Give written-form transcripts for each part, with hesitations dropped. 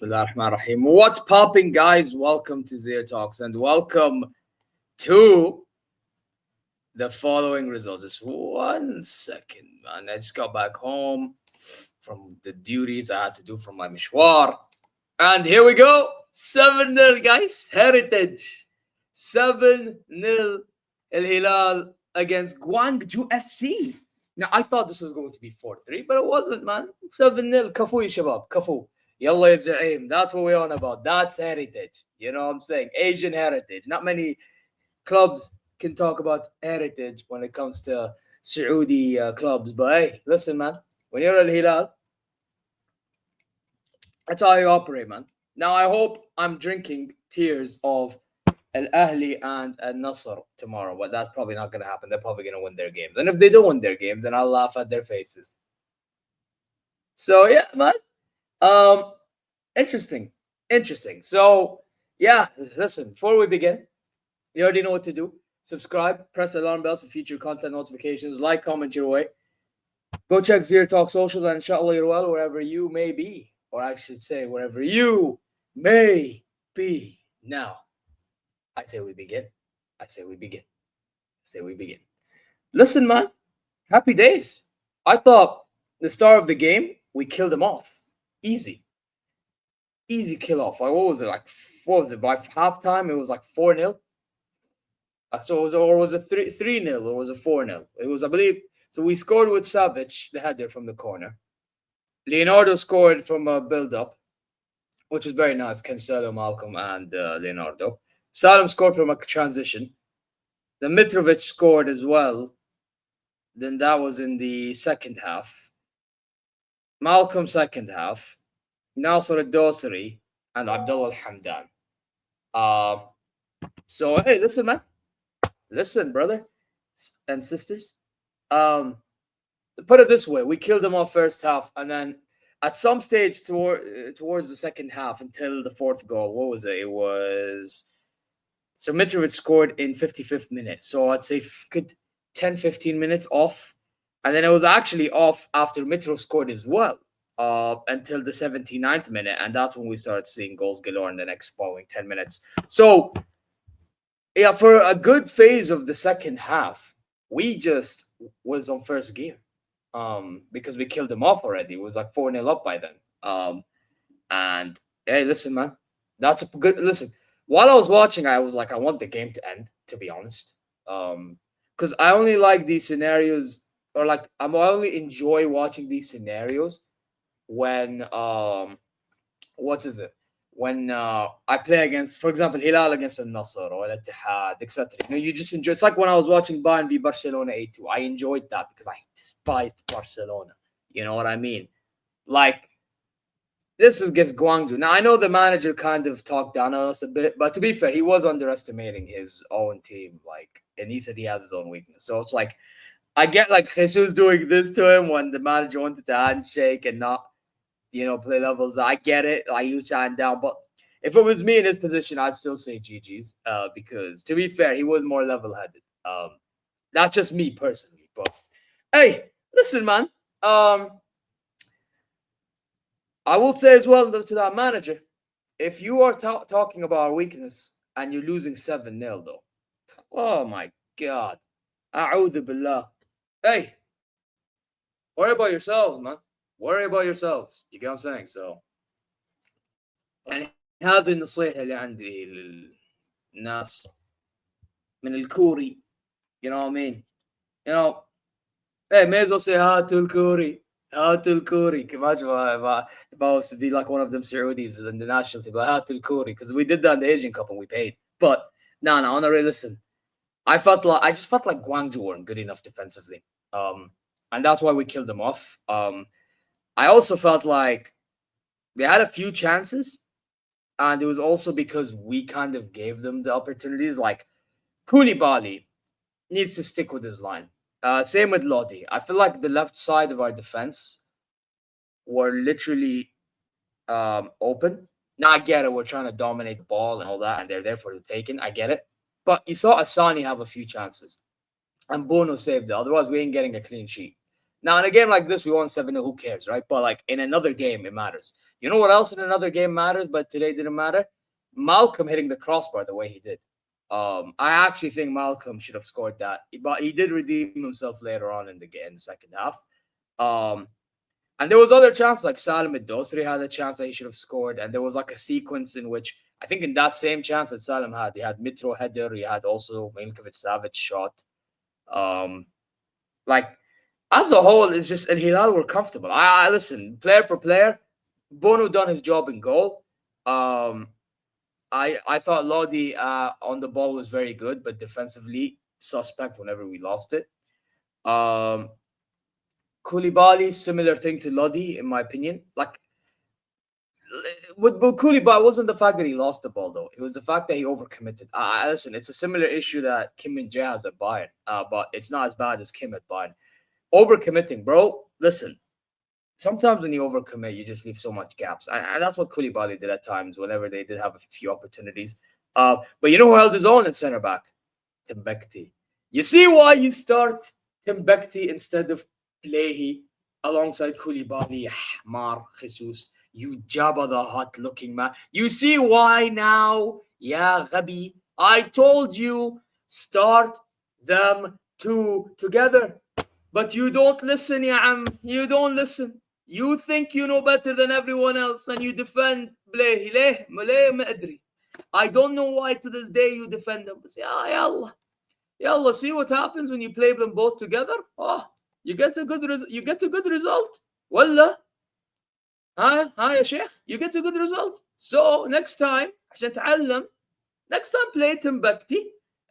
Bismillah ar-Rahman ar-Rahim. What's popping, guys? Welcome to ZeerTalks and welcome to the following results. Just 1 second, man. I just got back home from the duties I had to do from my mishwar. And here we go. 7-0, guys. Heritage. 7-0 El Hilal against Gwangju FC. Now, I thought this was going to be 4-3, but it wasn't, man. 7-0. Kaaaffoooo, ya shabab. Kaaaffoooo. Yalla ya Zaim. That's what we're on about. That's heritage. You know what I'm saying? Asian heritage. Not many clubs can talk about heritage when it comes to Saudi clubs. But hey, listen, man. When you're Al Hilal, that's how you operate, man. Now, I hope I'm drinking tears of Al Ahli and Al Nasr tomorrow, but that's probably not going to happen. They're probably going to win their games. And if they don't win their games, then I'll laugh at their faces. So, yeah, man. Interesting. So, yeah, listen, before we begin, you already know what to do. Subscribe, press the alarm bells for future content notifications, like, comment your way. Go check ZeerTalks socials, and inshallah you're well wherever you may be. Or I should say, wherever you may be. Now, I say we begin. Listen, man, happy days. I thought the start of the game, we killed them off. Easy kill off. Like, what was it? By halftime, it was like 4-0. So was it 3-0 or was it 4-0? It was, I believe. So we scored with Savage, the header from the corner. Leonardo scored from a build-up, which was very nice. Cancelo, Malcolm, and Leonardo. Salim scored from a transition. The Mitrovic scored as well. Then that was in the second half. Malcolm second half. Nasser al-Dosri and Abdullah al-Hamdan. So, hey, listen, man. Listen, brother and sisters. Put it this way. We killed them off first half. And then at some stage towards the second half until the fourth goal, what was it? It was... So Mitrovic scored in 55th minute. So I'd say good 10, 15 minutes off. And then it was actually off after Mitro scored as well. Until the 79th minute, and that's when we started seeing goals galore in the next following 10 minutes. So, yeah, for a good phase of the second half, we just was on first gear, because we killed them off already. It was like 4-0 up by then. And hey, listen, man, that's a good listen. While I was watching, I was like, I want the game to end, to be honest, because I only like these scenarios, or like I only enjoy watching these scenarios when when I play against, for example, Hilal against Al Nasr or Al Ittihad, etc. You just enjoy. It's like when I was watching Bayern v Barcelona 8-2. I enjoyed that because I despised Barcelona. You know what I mean? Like, this is against Gwangju. Now, I know the manager kind of talked down on us a bit, but to be fair, he was underestimating his own team. Like, and he said he has his own weakness. So it's like, I get like Jesus doing this to him when the manager wanted to handshake and not, play levels. I get it. Like, he was shining down. But if it was me in his position, I'd still say GG's. Because to be fair, he was more level-headed. That's just me personally. But hey, listen, man. I will say as well to that manager, if you are talking about our weakness and you're losing 7-0, though, oh my God. A'udhu billah. Hey, worry about yourselves, man. Worry about yourselves. You get what I'm saying? So, يعني هذه النصيحة اللي عندي للناس من الكوري. You know what I mean? Hey, may as well say هاتوا الكوري. If I was to be like one of them Saudis in the national team, like هاتوا الكوري, because we did that in the Asian Cup and we paid. But no, I want to really listen. I just felt like Gwangju weren't good enough defensively. And that's why we killed them off. I also felt like they had a few chances, and it was also because we kind of gave them the opportunities. Like, Koulibaly needs to stick with his line. Same with Lodi. I feel like the left side of our defense were literally open. Now, I get it. We're trying to dominate the ball and all that, and they're there for the taking. I get it. But you saw Asani have a few chances, and Bono saved it. Otherwise, we ain't getting a clean sheet. Now, in a game like this, we won 7-0. Who cares, right? But like in another game, it matters. You know what else in another game matters, but today didn't matter? Malcolm hitting the crossbar the way he did. I actually think Malcolm should have scored that, but he did redeem himself later on in the game, in the second half. Um, and there was other chances, like Salim Dosri had a chance that he should have scored, and there was like a sequence in which I think in that same chance that Salim had, he had Mitro header, he had also Milinkovic Savic shot. Um, like as a whole, it's just and Hilal were comfortable. I listen, player for player, Bono done his job in goal. Um, I thought Lodi on the ball was very good, but defensively suspect whenever we lost it. Um, Koulibaly, similar thing to Lodi, in my opinion. Like with Koulibaly, wasn't the fact that he lost the ball though. It was the fact that he overcommitted. Listen, it's a similar issue that Kim and Jay has at Bayern, but it's not as bad as Kim at Bayern. Overcommitting, bro. Listen, sometimes when you overcommit, you just leave so much gaps, and that's what Koulibaly did at times whenever they did have a few opportunities. But you know who held his own at center back? Timbekti. You see why you start Timbekti instead of Leahy alongside Koulibaly, Mar Jesus, you Jabba the hot looking man. You see why now? Yeah, Gabi. I told you start them two together. But you don't listen, ya am. You don't listen. You think you know better than everyone else and you defend Blehi. ليه ما أدري. I don't know why to this day you defend them. But يلا. Yalla, see what happens when you play them both together? Oh, you get a good result. Wallah. ها يا شيخ, you get a good result. So next time عشان تعلم, next time play Timbuktu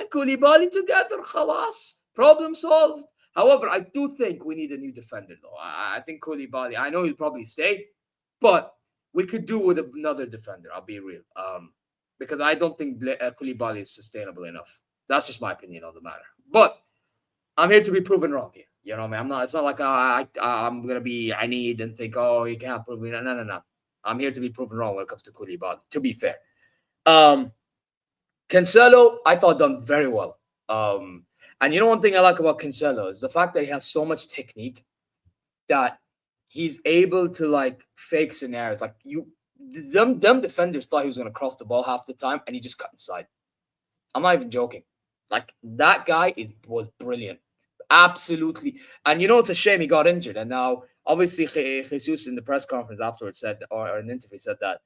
and Koulibaly together. خلاص. Problem solved. However, I do think we need a new defender, though. I think Koulibaly, I know he'll probably stay, but we could do with another defender. I'll be real. Because I don't think Koulibaly is sustainable enough. That's just my opinion on the matter. But I'm here to be proven wrong here. You know what I mean? I'm not. It's not like I'm gonna be. I need and think. Oh, you can't prove me. No. I'm here to be proven wrong when it comes to Koulibaly. To be fair, Cancelo, I thought done very well. And you know one thing I like about Cancelo is the fact that he has so much technique that he's able to like fake scenarios. Like them defenders thought he was going to cross the ball half the time, and he just cut inside. I'm not even joking. Like that guy was brilliant, absolutely. And you know it's a shame he got injured, and now obviously Jesus in the press conference afterwards said, or in an interview said that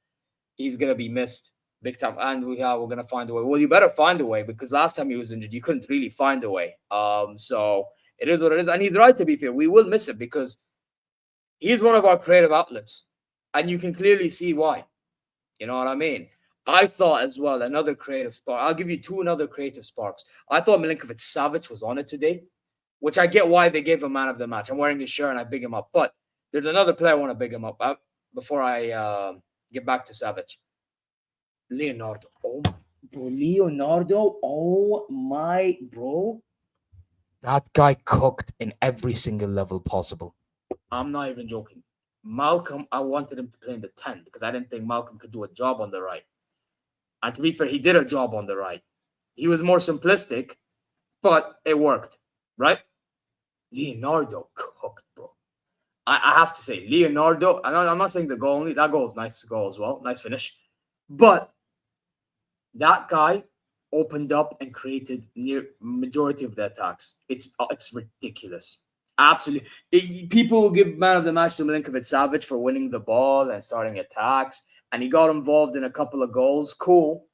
he's going to be missed big time, and we're gonna find a way. Well, you better find a way because last time he was injured, you couldn't really find a way. So it is what it is, and he's right to be fair. We will miss it because he's one of our creative outlets, and you can clearly see why. You know what I mean? I thought as well another creative spark. I'll give you another creative sparks. I thought Milinkovic Savic was on it today, which I get why they gave him man of the match. I'm wearing his shirt and I big him up, but there's another player I want to big him up before I get back to Savic. Leonardo. Oh, bro, Leonardo. Oh my, bro. That guy cooked in every single level possible. I'm not even joking. Malcolm, I wanted him to play in the 10 because I didn't think Malcolm could do a job on the right. And to be fair, he did a job on the right. He was more simplistic, but it worked, right? Leonardo cooked, bro. I have to say, Leonardo, I'm not saying the goal only. That goal is nice goal as well. Nice finish. But that guy opened up and created near majority of the attacks. It's ridiculous. Absolutely. People will give man of the match to Milinkovic Savic for winning the ball and starting attacks, and he got involved in a couple of goals. Cool.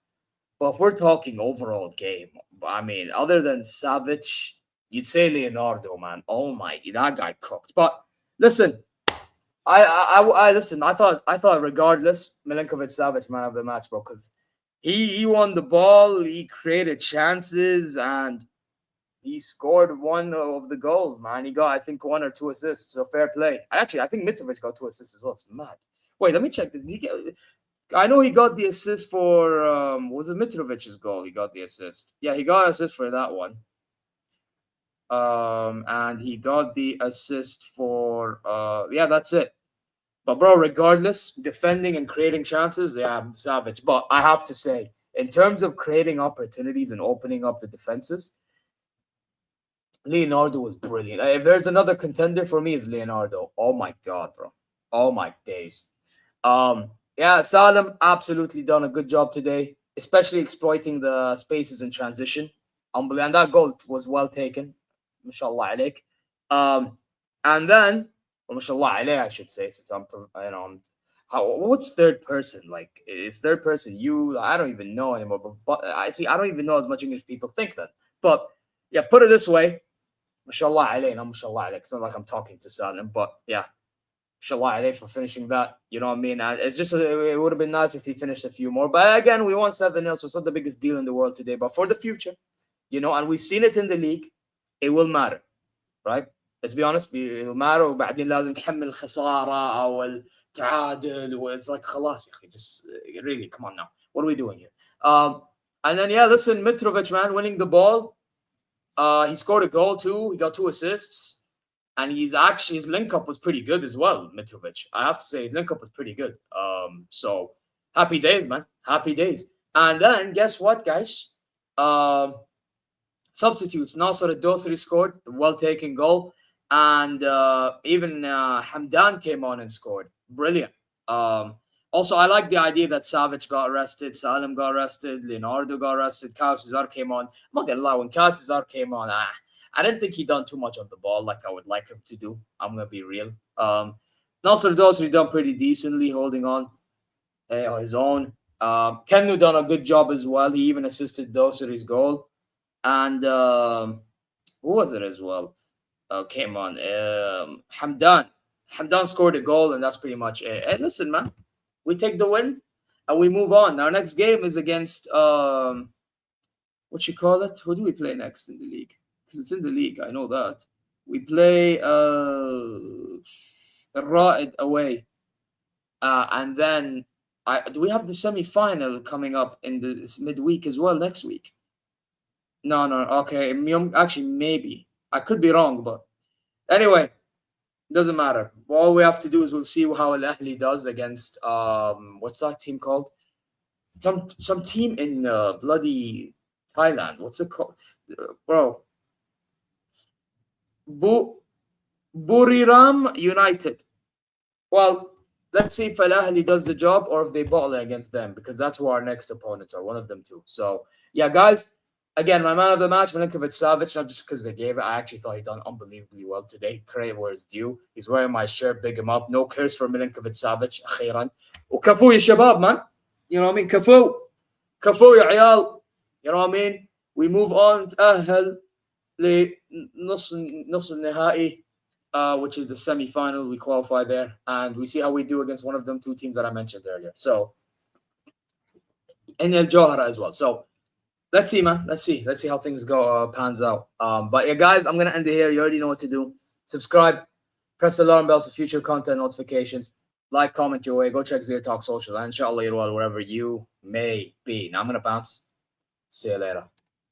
But if we're talking overall game, I mean, other than Savic, you'd say Leonardo, man. Oh my, that guy cooked. But listen, I listen. I thought regardless, Milinkovic Savic man of the match, bro, because he won the ball, he created chances, and he scored one of the goals, man. He got, I think, 1 or 2 assists, so fair play. Actually, I think Mitrovic got 2 assists as well. It's mad. Wait, let me check. Did he get? I know he got the assist for, was it Mitrovic's goal? He got the assist. Yeah, he got assist for that one. And he got the assist for, yeah, that's it. But bro, regardless, defending and creating chances, yeah, I'm savage. But I have to say, in terms of creating opportunities and opening up the defenses, Leonardo was brilliant. If there's another contender for me, it's Leonardo. Oh my god, bro. Oh my days. Yeah, Salim absolutely done a good job today, especially exploiting the spaces in transition. Unbelievable. And that goal was well taken. Mashallah alaik. Um, and then, well, mashallah alaik, I should say, since what's third person? Like, is third person you? I don't even know anymore. But I see, I don't even know as much English people think that. But yeah, put it this way, mashallah alayna, mashallah alayk. It's not like I'm talking to Salim, but yeah, mashallah alayh for finishing that. You know what I mean? It's just, it would have been nice if he finished a few more. But again, we won 7-0, so it's not the biggest deal in the world today. But for the future, and we've seen it in the league, it will matter, right? Let's be honest, it'll matter. وبعدين لازم تحمل الخسارة أو التعادل. It's like خلاص يا أخي, just really, come on now. What are we doing here? And then yeah, listen, Mitrovic, man, winning the ball. He scored a goal too. He got 2 assists, and his link up was pretty good as well. Mitrovic, I have to say, his link up was pretty good. So happy days, man. Happy days. And then guess what, guys? Substitutes. Nasser Al-Dosri scored the well taken goal, and even Hamdan came on and scored. Brilliant. Also, I like the idea that Savic got arrested, Salim got arrested, Leonardo got arrested, Kaaaffoooo came on. I'm not gonna lie, when Kaaaffoooo came on, I didn't think he done too much on the ball like I would like him to do. I'm gonna be real. Nasser Dosri done pretty decently, holding on his own. Kennu done a good job as well. He even assisted Dosri's goal. And who was it as well? Came on. Hamdan. Hamdan scored a goal, and that's pretty much it. Hey, listen, man. We take the win and we move on. Our next game is against what you call it? Who do we play next in the league? Because it's in the league, I know that. We play Ra'id away. And then do we have the semi-final coming up in this midweek as well next week? No, okay. Actually, maybe. I could be wrong, but anyway, doesn't matter. All we have to do is we'll see how Al Ahly does against what's that team called? Some team in bloody Thailand. What's it called, bro? Buriram United. Well, let's see if Al Ahly does the job or if they bottle it against them, because that's who our next opponents are. One of them too. So yeah, guys. Again, my man of the match, Milinkovic Savic, not just because they gave it. I actually thought he done unbelievably well today. Credit where it's due. He's wearing my shirt, big him up. No curse for Milinkovic Savic. أخيرا. وكفو يا شباب, man. You know what I mean? كفو. كفو يا عيال. You know what I mean? We move on تأهل لنص النهائي, which is the semi-final. We qualify there, and we see how we do against one of them 2 teams that I mentioned earlier. So, and El Johara as well. So, let's see, man. Let's see how things go, pans out. But yeah, guys, I'm gonna end it here. You already know what to do. Subscribe, press the alarm bells for future content notifications. Like, comment your way. Go check ZeerTalks social, and inshallah, wherever you may be. Now I'm gonna bounce. See you later.